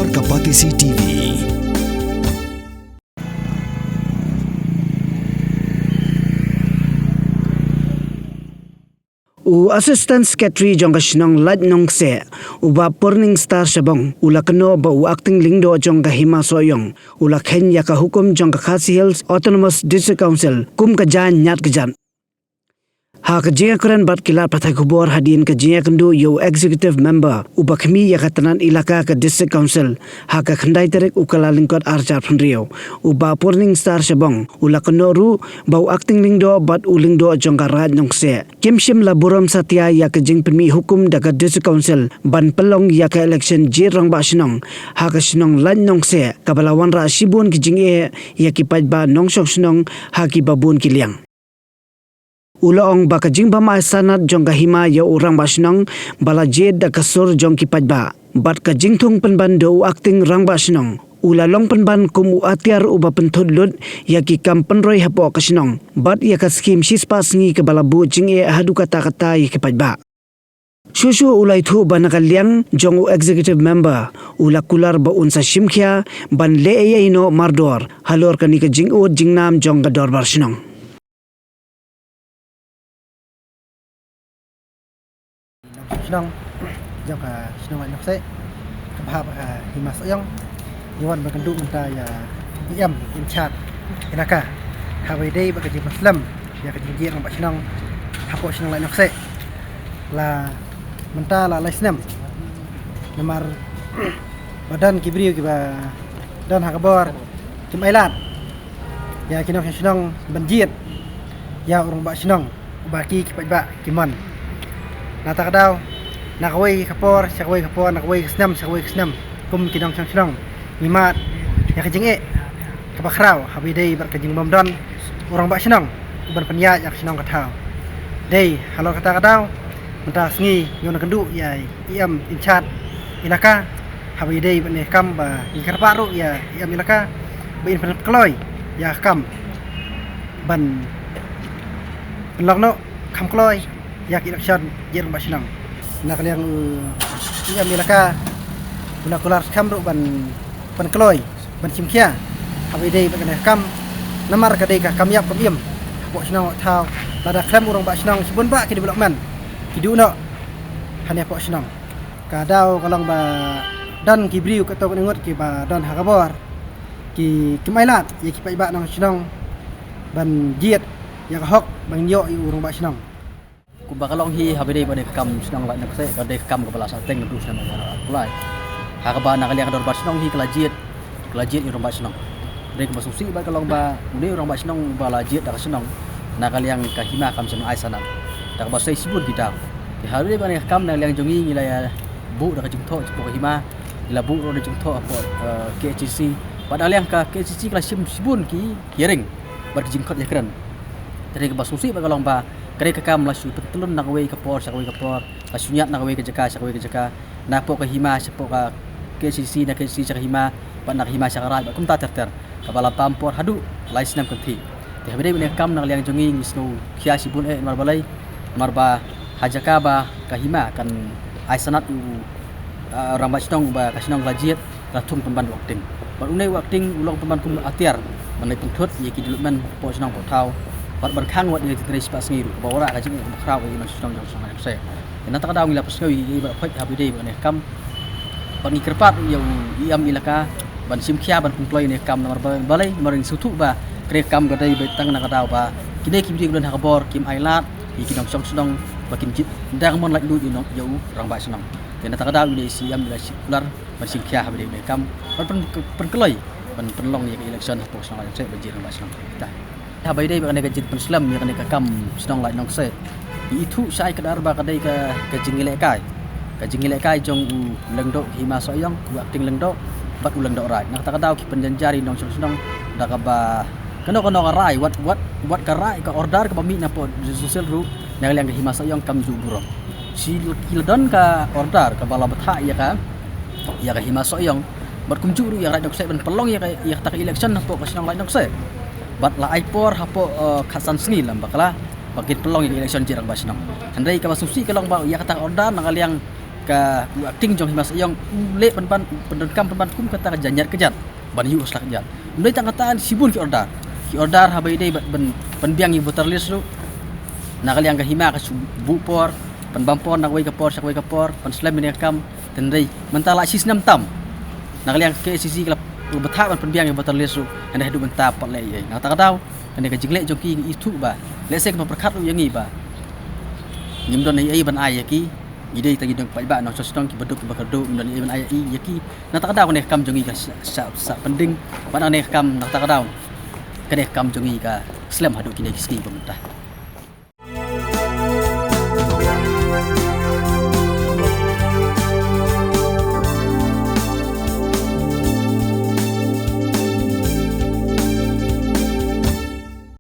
Kabor Kapatisi TV. Assistant Secretary jong kasnong lad nong se uba Purning Star Shabong ula kano ba acting lingdo jong kahima soyong ula Kenya ka hukum jong Khasi Hills Autonomous District Council kum ka jan nyat kajan ha ka jinga kuran bat kila pathai khubor hadin ka jinga kandu yo executive member uba khmi ya katanan ilaka ka district council ha ka khandai tarek ukala lingkot arjar phunrio uba Purning Star Shabong ula kano ru ba acting lingdo bat ulingdo jong ka raj nong se kimshim la buram satya ya ka jing pmi hukum da ka district council ban pelong ya ka election jirang ba shnong ha ka shnong lan nong se kabalawan ra shibun ki jing e ya ki paj ba nong shok shnong ha ki babun ki liang Ulaong baka jing bama sanat jong kahima ya orang basnong bala jed da kasur jong kipajba bat ka jing thung penban do acting rang basnong ula long penban kum atiar uba penthudlut ya ki kam penroi hapo kasnong bat ya ka skim shispas ngi ke bala bu jing e hadu kata kata ya kipajba Shushu ulai thu banakaliang jong executive member ula kular ba unsa shimkhia ban le e ino mardor halor kani ka jing o jingnam jong ka dor basnong Senang jong senang nak saya kebahap himas yang Iwan berkenduk minta ya iam inchat inaka habai day bagi Muslim ya kejiji orang pak senang hapok senang nak saya la minta la laisnam namar badan kibri kiba dan hakabor cumailat ya kinong senang banjir ya orang pak senang baki kipat ba kiman nata kadaw nakaway kapor nakaway kesnam kum kinong senang nimat ya kejenge kabakraw habiday berkejeng bomdon orang bak senang ban penya yak senang katau day halo kata kadaw mentah sengi yon kendu ya iam inchat inaka habiday bane kam ba ingkar paru ya iam inaka bain kloy ya kam ban penlokno kam kloy yak election jer bak senang nak yang iam inaka guna kular kam ru ban kloy ban simkia habiday bane kam namar kadai ka kam yap kam iam bok senang tau lada kram orang bak senang sebun bak ki development kidu no hanya pok senang kadau kalong ba dan kibriu ka to ngot ki ba dan hakabor ki kemailat ya ki pai ba nang senang ban jiet ya hok bang yo urang ba senang ku ba kalong hi habide ba de kam senang la nak se ka de kam kepala sateng tu senang mulai hakaba nak liang dor ba senang hi kelajiet urang ba senang de ka susi ba kalong ba de urang ba senang ba lajiet dak senang nak liang ka hima kam senang ai sanam dak ba sai sibut kita di hari ba ni kam na liang jongi ngila ya bu dak jung tho ko hima ila bu ro de jung tho apa KCC pada liang ka KCC kala sibun ki hiring bar jing khot ya kran tadi ka ba susi ba kalong ba kare ka kam la su telun nak we ka por sak we ka por la sunyat nak we ka jaka sak we ka jaka na po ka hima sapo ka KCC na KCC sak hima ba nak hima sak rai ba kum ta ter ka bala pampor hadu lais nam kanti di hari ni kam nak liang jongi ngisno khia sibun mar balai marba hajaka ba kahima kan aisanat orang basnong ba kasnong lajiet ratum pemban wakting ban unai wakting ulong pemban kum atiar manai penthut ye ki dulman po senang po thau bat ban khang wat ye tri spa sngi ba ora ka jing kraw ye senang jang sangai se ina ta daw ngila pasngi ye ba phai habide ba ne kam ban ni kerpat ye iam ilaka ban simkhia ban pungploi ne kam nomor balai maring sutu ba kre kam ga dai betang na ka daw ba kine ki bi bulan hakabor kim ailat ikinong senang bakin jit ndang mon lak du inong jau rang ba senang dan ta kada wi si am bila sikular ban simkhia habide ne kam ban keloi ban penlong ye election po senang se bajir rang ba senang ta habai dai ba ne ka jit penslam ye ka kam senang lak nong se itu sai kadar ba kadai ka jingile kai jong u lengdo hima soyong ku acting lengdo bat u lengdo rai nak ta kada ki penjanjari nong senang da ka ba kano ka rai wat ka rai ka order ka pami na po social ru nang liang ka hima soyong kam ju buro si kiladon ka order ka bala batha ya ka hima soyong bat kunju ru ya rai dok se ban pelong ya ta ka election na po ka senang lai dok se bat la aipor hapo khasan sngi lam bakala bakit pelong ya election jirang ba senang handai ka basusi ka long ba ya ka ta order nang liang ka acting jong himas yang le pan pendekam pan kum kata janjat kejat ban yu slak jat mulai tang kataan sibun ki ordar habai dei ban biang ibu terlis lu nakali ang hima ka subu por pan bampor nak wai ka por sak wai ka por pan slam ni kam tendai mentala sis nam tam nakali ang ke sisi klap betak pan biang ibu terlis lu anda hidup mentap pat le ye nak tak tahu anda ka jingle joki itu ba le sek no perkat lu yang ni ba ngim don ai ban ai ki ide tagi dong pai ba no sosong ki beduk bakado don ai ban ai ki nak tak tahu ne kam jongi ka sa penting ban ne kam nak tak tahu kene kam jongi ka slam hadu kini ski pemerintah